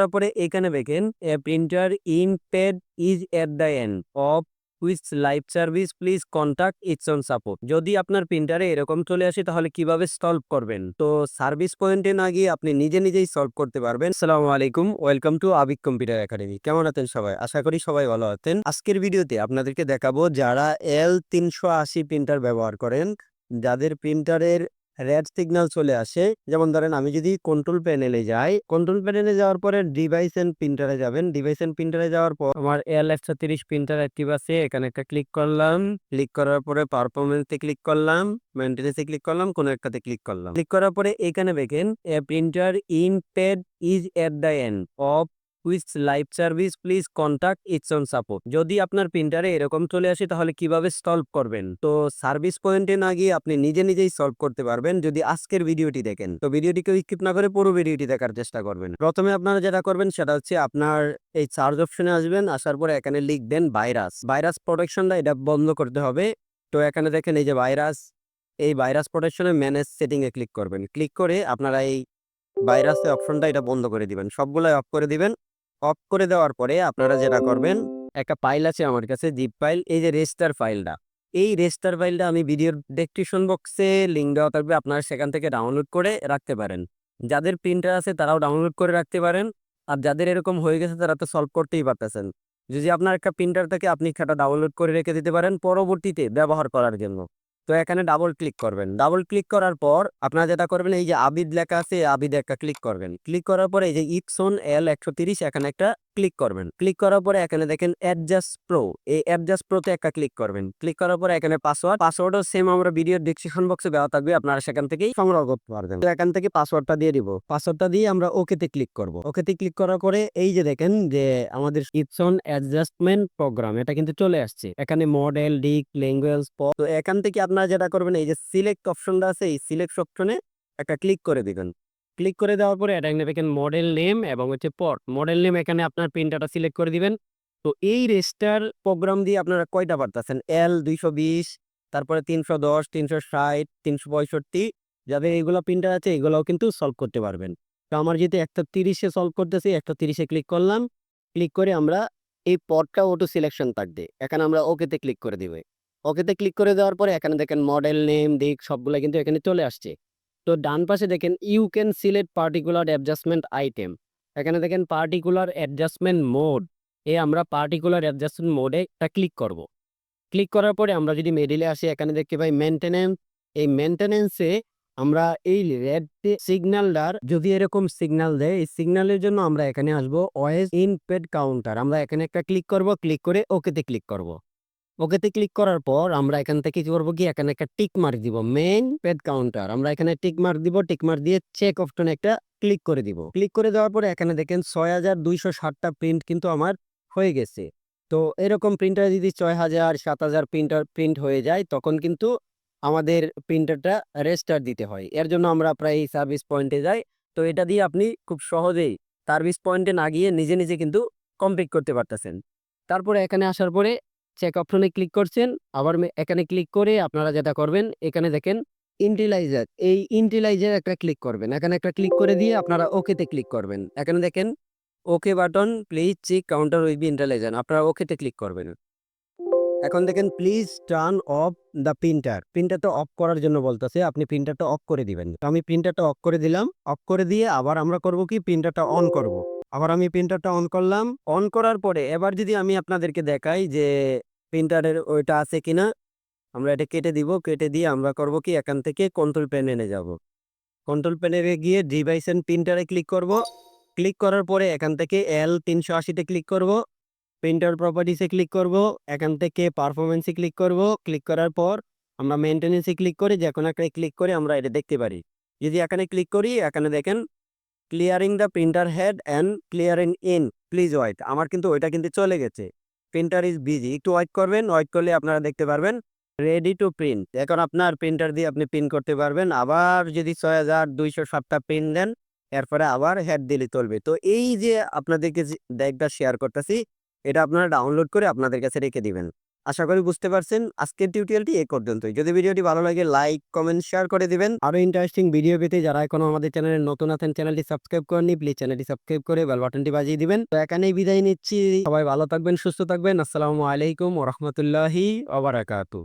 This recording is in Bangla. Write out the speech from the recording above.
তারপরে এখানে দেখেন printer ink pad is at the end of which live service please contact its on support. যদি আপনার প্রিন্টারে এরকম চলে আসে তাহলে কিভাবে সলভ করবেন? তো সার্ভিস পয়েন্টে না গিয়ে আপনি নিজেই সলভ করতে পারবেন। আসসালামু আলাইকুম, ওয়েলকাম টু আবিক কম্পিউটার একাডেমি। কেমন আছেন সবাই? আশা করি সবাই ভালো আছেন। আজকের ভিডিওতে আপনাদেরকে দেখাবো যারা L380 প্রিন্টার ব্যবহার করেন, যাদের প্রিন্টারের রেড সিগন্যাল চলে আসে। যেমন ধরেন আমি যদি কন্ট্রোল প্যানেলে যাই, কন্ট্রোল প্যানেলে যাওয়ার পরে ডিভাইস এন্ড প্রিন্টারে যাবেন। ডিভাইস এন্ড প্রিন্টারে যাওয়ার পর আমার L130 প্রিন্টার অ্যাক্টিভ আছে, এখানে একটা ক্লিক করলাম। ক্লিক করার পরে পারফরমেন্সে ক্লিক করলাম, মেইনটেনেন্সে ক্লিক করলাম, কোনো একটাতে ক্লিক করলাম। ক্লিক করার পরে এখানে দেখেন printer ink pad is at the end of which live service please contact its on support. যদি আপনার প্রিন্টারে এরকম চলে আসে তাহলে কিভাবে সলভ করবেন? তো সার্ভিস পয়েন্টে না গিয়ে আপনি নিজেই সলভ করতে পারবেন যদি আজকের ভিডিওটি দেখেন। তো ভিডিওটিকে স্কিপ না করে পুরো ভিডিওটি দেখার চেষ্টা করবেন। প্রথমে আপনারা যেটা করবেন সেটা হচ্ছে আপনার এই চার্জ অপশনে আসবেন, আসার পরে এখানে লিখবেন ভাইরাস প্রোটেকশনটা এটা বন্ধ করতে হবে। তো এখানে দেখেন এই যে ভাইরাস, এই ভাইরাস প্রোটেকশনে ম্যানেজ সেটিং এ ক্লিক করবেন। ক্লিক করে আপনারা এই ভাইরাসের অপশনটা এটা বন্ধ করে দিবেন, সবগুলাই অফ করে দিবেন। অফ করে দেওয়ার পরে আপনারা যেটা করবেন, একটা ফাইল আছে আমার কাছে, জিপ ফাইল, এই যে রেজিস্টার ফাইলটা, এই রেজিস্টার ফাইলটা আমি ভিডিওর ডেসক্রিপশন বক্সে লিঙ্ক দেওয়া থাকবে, আপনারা সেখান থেকে ডাউনলোড করে রাখতে পারেন। যাদের প্রিন্টার আছে তারাও ডাউনলোড করে রাখতে পারেন, আর যাদের এরকম হয়ে গেছে তারা তো সলভ করতেই পারতেছেন। যদি আপনার একটা প্রিন্টার থাকে আপনি সেটা ডাউনলোড করে রেখে দিতে পারেন পরবর্তীতে ব্যবহার করার জন্য। তো এখানে ডাবল ক্লিক করবেন। ডাবল ক্লিক করার পর আপনারা যেটা করবেন, এই যে আবিদ লেখা আছে, আবিদ একটা ক্লিক করবেন। ক্লিক করার পরে এই যে ইপসন L130 এখানে একটা ক্লিক করবেন। ক্লিক করার পরে এখানে দেখেন অ্যাডজাস্ট প্রো, এই অ্যাডজাস্ট প্রোতে একটা ক্লিক করবেন। ক্লিক করার পরে এখানে পাসওয়ার্ডও সেম আমরা ভিডিওর ডেসক্রিপশন বক্সে দেওয়া থাকবে, আপনারা সেখান থেকেই সংগ্রহ করতে পারবেন। তো এখান থেকে পাসওয়ার্ডটা দিয়ে দিব। পাসওয়ার্ডটা দিয়ে আমরা ওকেতে ক্লিক করব। ওকেতে ক্লিক করার পরে এই যে দেখেন যে আমাদের ইপসন অ্যাডজাস্টমেন্ট প্রোগ্রাম এটা কিন্তু চলে আসছে। এখানে মডেল, ডিক, ল্যাঙ্গুয়েজ। তো এখান থেকে আপনারা যেটা করবেন, এই যে সিলেক্ট অপশনটা আছে, এই সিলেক্ট অপশনে একটা ক্লিক করে দিবেন। ক্লিক করে দেওয়ার পরে এটা দেখেন মডেল নেম এবং হচ্ছে পোর্ট। মডেল নেম এখানে আপনার প্রিন্টারটা সিলেক্ট করে দিবেন। তো এই রেজিস্টার প্রোগ্রাম দিয়ে আপনারা কয়টা পারতেছেন? L220, তারপরে 310, 360, 365, যাদের এইগুলো প্রিন্টার আছে এগুলোও কিন্তু সলভ করতে পারবেন। তো আমার যেহেতু 130-এ সলভ করতেছি, 130-এ ক্লিক করলাম। ক্লিক করে আমরা এই পদটা অটো সিলেকশন থাকবে, এখানে আমরা ওকেতে ক্লিক করে দিব। ওকেতে ক্লিক করে দেওয়ার পরে এখানে দেখেন মডেল নেম, দিক সবগুলা কিন্তু এখানে চলে আসছে। তো ডান পাশে দেখেন you can select particular adjustment item, এখানে দেখেন পার্টিকুলার অ্যাডজাস্টমেন্ট মোড, আমরা পার্টিকুলার অ্যাডজাস্টমেন্ট মোডে একটা ক্লিক করব। ক্লিক করার পরে আমরা যদি মিডিলে আসি, এখানে দেখতে পাই মেইনটেনেন্স। এই মেইনটেনেন্সে আমরা এই রেড সিগন্যালটার যদি এরকম সিগন্যাল দেয়, এই সিগন্যালের জন্য আমরা এখানে আসবো ওএস ইন পেড কাউন্টার, আমরা এখানে একটা ক্লিক করব। ক্লিক করে ওকেতে ক্লিক করব। ওকেতে ক্লিক করার পর আমরা এখান থেকে কি করবো, কি এখানে একটা টিক মার্ক দিব, মেইন পেড কাউন্টার, আমরা এখানে টিক মার্ক দিব। টিক মার্ক দিয়ে চেক অপশনে একটা ক্লিক করে দিব। ক্লিক করে দেওয়ার পরে এখানে দেখেন 6260টা প্রিন্ট কিন্তু আমার হয়ে গেছে। তো এরকম প্রিন্টার যদি 6000 7000 প্রিন্ট হয়ে যায় তখন কিন্তু আমাদের প্রিন্টারটা রেস্টার্ট দিতে হয়। এর জন্য আমরা প্রায় সার্ভিস পয়েন্টে যাই। তো এটা দিয়ে আপনি খুব সহজেই সার্ভিস পয়েন্টে না গিয়ে নিজে কিন্তু কমপ্লিট করতে পারতেছেন। তারপরে এখানে আসার পরে চেক অপশনে ক্লিক করছেন, আবার এখানে ক্লিক করে আপনারা যেটা করবেন, এখানে দেখেন ইন্টিলাইজার, এই ইন্টিলাইজার একটা ক্লিক করবেন। এখানে একটা ক্লিক করে দিয়ে আপনারা ওকেতে ক্লিক করবেন। এখানে দেখেন okay button, please check counter with intelligent, আপনারা ওকেতে ক্লিক করবেন। এখন দেখেন প্লিজ টার্ন অফ দ্য প্রিন্টারটা অফ করার জন্য বলতেছে, আপনি প্রিন্টারটা অফ করে দিবেন। তো আমি প্রিন্টারটা অফ করে দিলাম। অফ করে দিয়ে আবার আমরা করব কি, প্রিন্টারটা অন করব। আবার আমি প্রিন্টারটা অন করলাম। অন করার পরে এবার যদি আমি আপনাদেরকে দেখাই যে প্রিন্টারের ওইটা আছে কিনা, আমরা এটা কেটে দিব। কেটে দিয়ে আমরা করব কি, এখান থেকে কন্ট্রোল প্যানেলে যাব। কন্ট্রোল প্যানেলে গিয়ে ডিভাইস এন্ড প্রিন্টারে ক্লিক করব। ক্লিক করার পরে এখান থেকে L380-তে ক্লিক করব। প্রিন্টার প্রপার্টিসে ক্লিক করব। এখান থেকে পারফরমেন্সে ক্লিক করব। ক্লিক করার পর আমরা মেইনটেনেন্সে ক্লিক করে যে কোনো একটা ক্লিক করে আমরা এটা দেখতে পারি। যদি এখানে ক্লিক করি, এখানে দেখেন clearing the printer head and clearing in, please wait, আমার কিন্তু ওইটা কিন্তু চলে গেছে। প্রিন্টার ইজ বিজি, একটু ওয়েট করবেন। ওয়েট করলে আপনারা দেখতে পারবেন রেডি টু প্রিন্ট। এখন আপনার প্রিন্টার দিয়ে আপনি প্রিন্ট করতে পারবেন। আবার যদি 6260টা প্রিন্ট দেন, এরপরে আবার হেড দিলে চলবে। তো এই যে আপনাদেরকে যে ডেকটা শেয়ার করতেছি, এটা আপনারা ডাউনলোড করে আপনাদের কাছে রেখে দিবেন। আশা করি বুঝতে পারছেন। আজকের টিউটোরিয়ালটি এ পর্যন্তই। যদি ভিডিওটি ভালো লাগে লাইক, কমেন্ট, শেয়ার করে দিবেন। আরো ইন্টারেস্টিং ভিডিও পেতে যারা এখনো আমাদের চ্যানেলে নতুন আছেন চ্যানেলটি সাবস্ক্রাইব করেননি, প্লিজ চ্যানেলটি সাবস্ক্রাইব করে বেল বাটনটি বাজিয়ে দিবেন। তো এখানেই বিদায় নিচ্ছি। সবাই ভালো থাকবেন, সুস্থ থাকবেন। আসসালামু আলাইকুম ওয়া রাহমাতুল্লাহি ওয়া বারাকাতুহু।